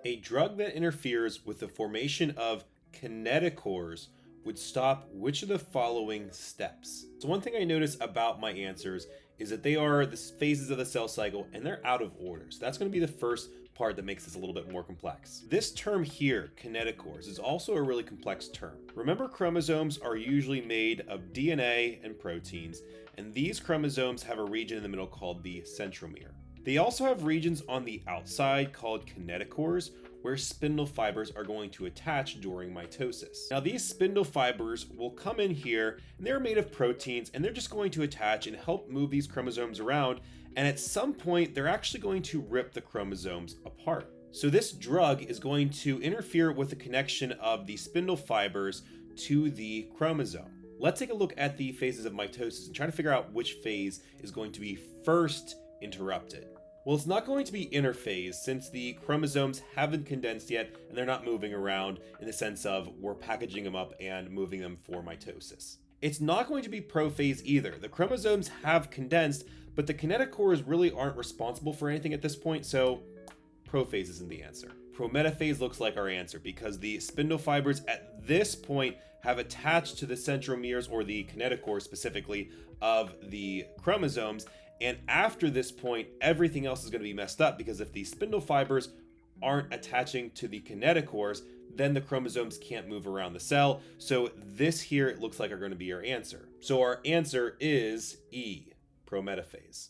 A drug that interferes with the formation of kinetochores would stop which of the following steps? So one thing I notice about my answers is that they are the phases of the cell cycle and they're out of order. So that's going to be the first part that makes this a little bit more complex. This term here, kinetochores, is also a really complex term. Remember, chromosomes are usually made of DNA and proteins, and these chromosomes have a region in the middle called the centromere. They also have regions on the outside called kinetochores, where spindle fibers are going to attach during mitosis. Now these spindle fibers will come in here and they're made of proteins and they're just going to attach and help move these chromosomes around, and at some point they're actually going to rip the chromosomes apart. So this drug is going to interfere with the connection of the spindle fibers to the chromosome. Let's take a look at the phases of mitosis and try to figure out which phase is going to be first interrupted. Well, it's not going to be interphase since the chromosomes haven't condensed yet and they're not moving around in the sense of we're packaging them up and moving them for mitosis. It's not going to be prophase either. The chromosomes have condensed, but the kinetochores really aren't responsible for anything at this point, so prophase isn't the answer. Prometaphase looks like our answer because the spindle fibers at this point have attached to the centromeres, or the kinetochores specifically, of the chromosomes. And after this point, everything else is going to be messed up because if the spindle fibers aren't attaching to the kinetochores, then the chromosomes can't move around the cell. So this here, it looks like are going to be our answer. So our answer is E, prometaphase.